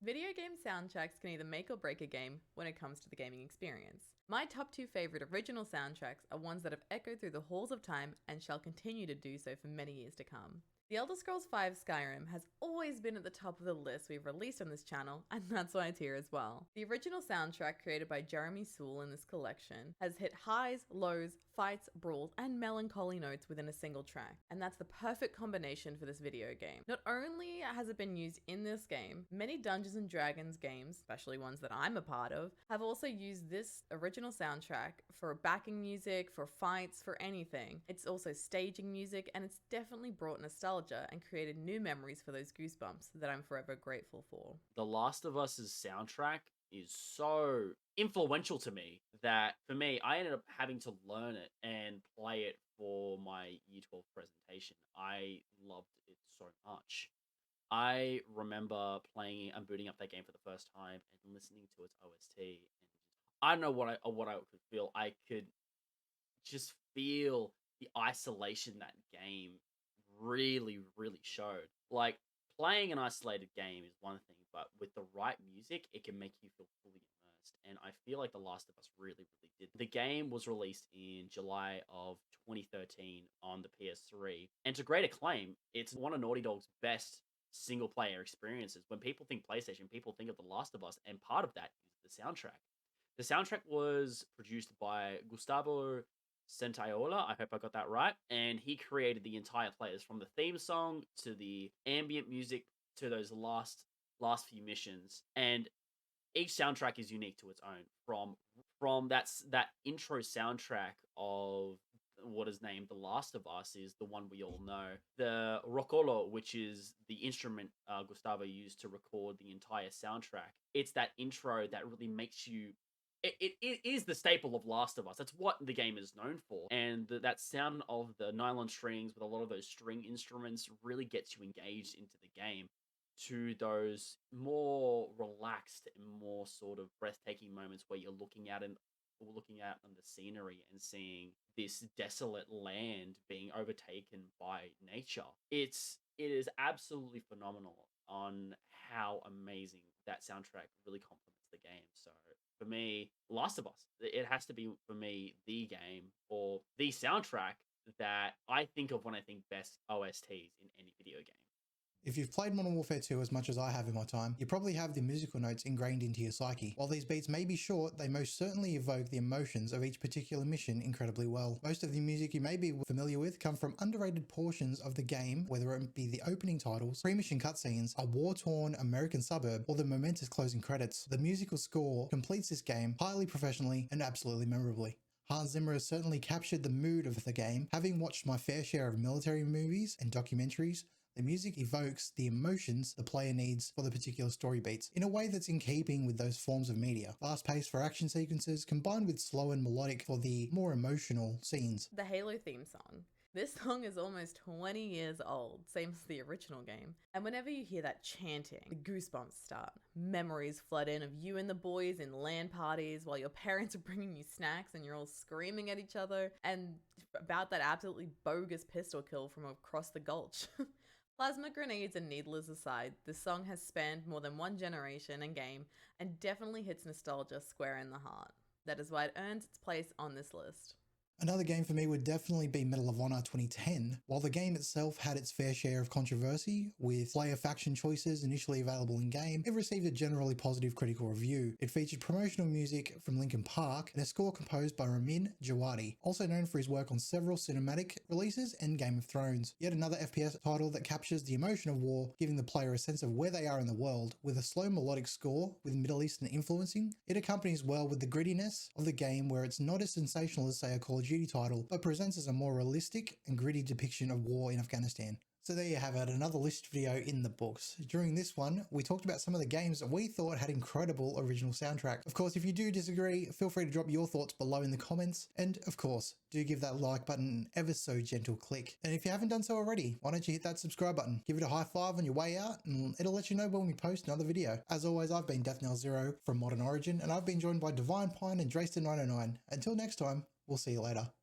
Video game soundtracks can either make or break a game when it comes to the gaming experience. My top 2 favorite original soundtracks are ones that have echoed through the halls of time and shall continue to do so for many years to come. The Elder Scrolls V Skyrim has always been at the top of the list we've released on this channel, and that's why it's here as well. The original soundtrack created by Jeremy Soule in this collection has hit highs, lows, fights, brawls, and melancholy notes within a single track, and that's the perfect combination for this video game. Not only has it been used in this game, many Dungeons & Dragons games, especially ones that I'm a part of, have also used this original soundtrack for backing music, for fights, for anything. It's also staging music, and it's definitely brought nostalgia and created new memories for those goosebumps that I'm forever grateful for. The Last of Us's soundtrack is so influential to me that for me, I ended up having to learn it and play it for my Year 12 presentation. I loved it so much. I remember playing and booting up that game for the first time and listening to its OST, and I don't know what I could feel. I could just feel the isolation that game really showed. Like, playing an isolated game is one thing, but with the right music, it can make you feel fully immersed. And I feel like The Last of Us really did. The game was released in July of 2013 on the PS3, and to great acclaim. It's one of Naughty Dog's best single player experiences. When people think PlayStation, people think of The Last of Us, and part of that is the soundtrack. The soundtrack was produced by Gustavo Santaola, I hope I got that right, and he created the entire playlist from the theme song to the ambient music to those last few missions. And each soundtrack is unique to its own. From that intro soundtrack of what is named The Last of Us is the one we all know. The roccolo, which is the instrument Gustavo used to record the entire soundtrack. It's that intro that really makes you. It is the staple of Last of Us. That's what the game is known for. And that sound of the nylon strings with a lot of those string instruments really gets you engaged into the game, to those more relaxed and more sort of breathtaking moments where you're looking out on the scenery and seeing this desolate land being overtaken by nature. It is absolutely phenomenal on how amazing that soundtrack really complements the game. So for me, Last of Us, it has to be for me the game or the soundtrack that I think of when I think best OSTs in any video game. If you've played Modern Warfare 2 as much as I have in my time, you probably have the musical notes ingrained into your psyche. While these beats may be short, they most certainly evoke the emotions of each particular mission incredibly well. Most of the music you may be familiar with come from underrated portions of the game, whether it be the opening titles, pre-mission cutscenes, a war-torn American suburb, or the momentous closing credits. The musical score completes this game highly professionally and absolutely memorably. Hans Zimmer has certainly captured the mood of the game. Having watched my fair share of military movies and documentaries, the music evokes the emotions the player needs for the particular story beats in a way that's in keeping with those forms of media. Fast-paced for action sequences combined with slow and melodic for the more emotional scenes. The Halo theme song. This song is almost 20 years old, same as the original game. And whenever you hear that chanting, the goosebumps start. Memories flood in of you and the boys in LAN parties while your parents are bringing you snacks and you're all screaming at each other, and about that absolutely bogus pistol kill from across the gulch. Plasma grenades and needlers aside, this song has spanned more than one generation and game and definitely hits nostalgia square in the heart. That is why it earns its place on this list. Another game for me would definitely be Medal of Honor 2010. While the game itself had its fair share of controversy, with player faction choices initially available in-game, it received a generally positive critical review. It featured promotional music from Linkin Park and a score composed by Ramin Djawadi, also known for his work on several cinematic releases and Game of Thrones. Yet another FPS title that captures the emotion of war, giving the player a sense of where they are in the world. With a slow melodic score with Middle Eastern influencing, it accompanies well with the grittiness of the game, where it's not as sensational as, say, a Call of Duty title, but presents as a more realistic and gritty depiction of war in Afghanistan. So there you have it, another list video in the books. During this one, we talked about some of the games that we thought had incredible original soundtracks. Of course, if you do disagree, feel free to drop your thoughts below in the comments. And of course, do give that like button an ever so gentle click. And if you haven't done so already, why don't you hit that subscribe button? Give it a high five on your way out and it'll let you know when we post another video. As always, I've been DeathKnell0 from Modern Origin and I've been joined by Divine Pine and Drayston909. Until next time, we'll see you later.